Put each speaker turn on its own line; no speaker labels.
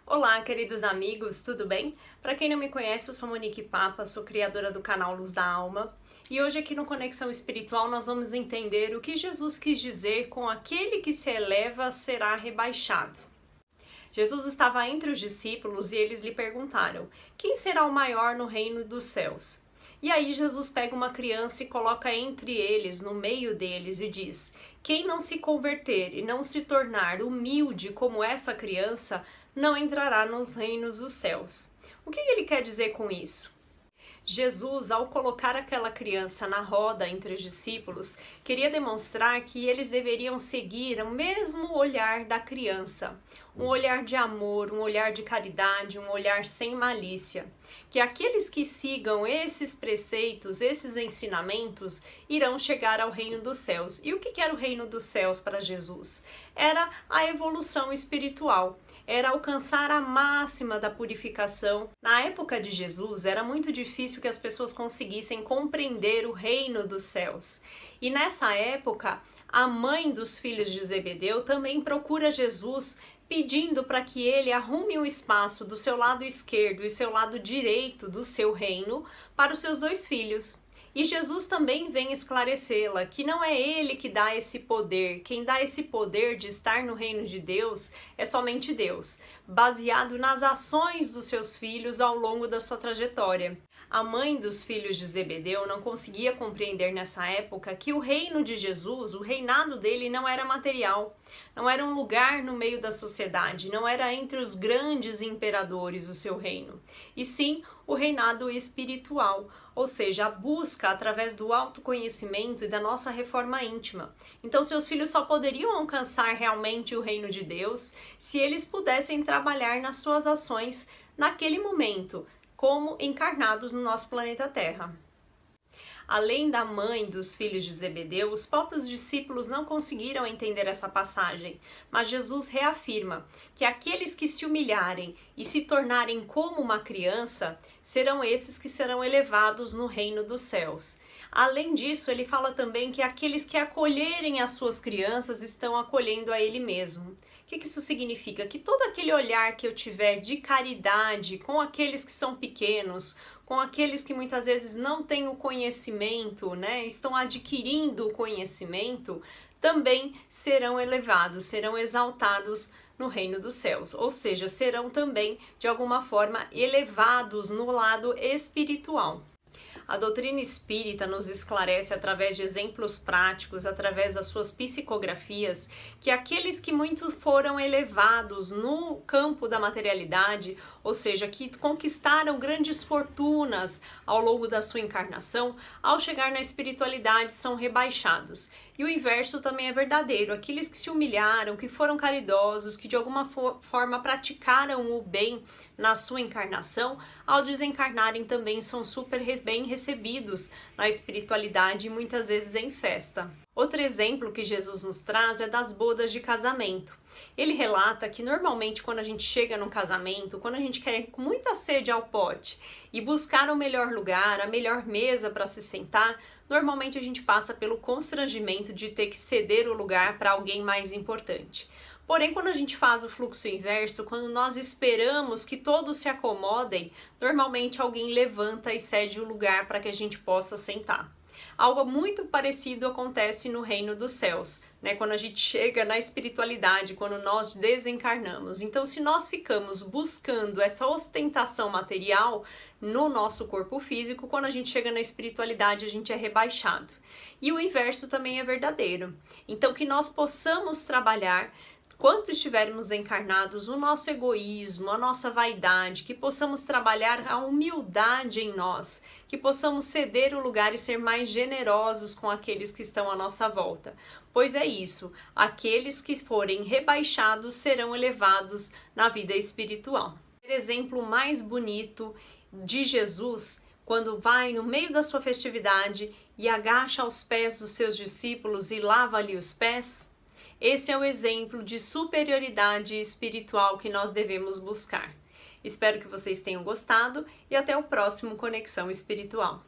Olá, queridos amigos, tudo bem? Para quem não me conhece, eu sou Monique Papa, sou criadora do canal Luz da Alma e hoje aqui no Conexão Espiritual nós vamos entender o que Jesus quis dizer com aquele que se eleva será rebaixado. Jesus estava entre os discípulos e eles lhe perguntaram: quem será o maior no reino dos céus? E aí Jesus pega uma criança e coloca entre eles, no meio deles, e diz: quem não se converter e não se tornar humilde como essa criança, não entrará nos reinos dos céus. O que ele quer dizer com isso? Jesus, ao colocar aquela criança na roda entre os discípulos, queria demonstrar que eles deveriam seguir o mesmo olhar da criança, um olhar de amor, um olhar de caridade, um olhar sem malícia. Que aqueles que sigam esses preceitos, esses ensinamentos, irão chegar ao reino dos céus. E o que era o reino dos céus para Jesus? Era a evolução espiritual. Era alcançar a máxima da purificação. Na época de Jesus, era muito difícil que as pessoas conseguissem compreender o reino dos céus. E nessa época, a mãe dos filhos de Zebedeu também procura Jesus pedindo para que ele arrume um espaço do seu lado esquerdo e seu lado direito do seu reino para os seus dois filhos. E Jesus também vem esclarecê-la que não é ele que dá esse poder, quem dá esse poder de estar no reino de Deus é somente Deus, baseado nas ações dos seus filhos ao longo da sua trajetória. A mãe dos filhos de Zebedeu não conseguia compreender nessa época que o reino de Jesus, o reinado dele não era material, não era um lugar no meio da sociedade, não era entre os grandes imperadores o seu reino, e sim o reinado espiritual, ou seja, a busca através do autoconhecimento e da nossa reforma íntima. Então, seus filhos só poderiam alcançar realmente o reino de Deus se eles pudessem trabalhar nas suas ações naquele momento, como encarnados no nosso planeta Terra. Além da mãe dos filhos de Zebedeu, os próprios discípulos não conseguiram entender essa passagem, mas Jesus reafirma que aqueles que se humilharem e se tornarem como uma criança, serão esses que serão elevados no reino dos céus. Além disso, ele fala também que aqueles que acolherem as suas crianças estão acolhendo a ele mesmo. O que isso significa? Que todo aquele olhar que eu tiver de caridade com aqueles que são pequenos, com aqueles que muitas vezes não têm o conhecimento, estão adquirindo o conhecimento, também serão elevados, serão exaltados no reino dos céus, ou seja, serão também de alguma forma elevados no lado espiritual. A doutrina espírita nos esclarece através de exemplos práticos, através das suas psicografias, que aqueles que muito foram elevados no campo da materialidade, ou seja, que conquistaram grandes fortunas ao longo da sua encarnação, ao chegar na espiritualidade são rebaixados. E o inverso também é verdadeiro, aqueles que se humilharam, que foram caridosos, que de alguma forma praticaram o bem na sua encarnação, ao desencarnarem também são super bem recebidos na espiritualidade e muitas vezes em festa. Outro exemplo que Jesus nos traz é das bodas de casamento. Ele relata que normalmente quando a gente chega num casamento, quando a gente quer ir com muita sede ao pote e buscar o melhor lugar, a melhor mesa para se sentar, normalmente a gente passa pelo constrangimento de ter que ceder o lugar para alguém mais importante. Porém, quando a gente faz o fluxo inverso, quando nós esperamos que todos se acomodem, normalmente alguém levanta e cede o lugar para que a gente possa sentar. Algo muito parecido acontece no reino dos céus, quando a gente chega na espiritualidade, quando nós desencarnamos. Então, se nós ficamos buscando essa ostentação material no nosso corpo físico, quando a gente chega na espiritualidade, a gente é rebaixado. E o inverso também é verdadeiro. Então, que nós possamos trabalhar quanto estivermos encarnados, o nosso egoísmo, a nossa vaidade, que possamos trabalhar a humildade em nós, que possamos ceder o lugar e ser mais generosos com aqueles que estão à nossa volta. Pois é isso, aqueles que forem rebaixados serão elevados na vida espiritual. O exemplo mais bonito de Jesus, quando vai no meio da sua festividade e agacha aos pés dos seus discípulos e lava-lhe os pés, esse é o exemplo de superioridade espiritual que nós devemos buscar. Espero que vocês tenham gostado e até o próximo Conexão Espiritual.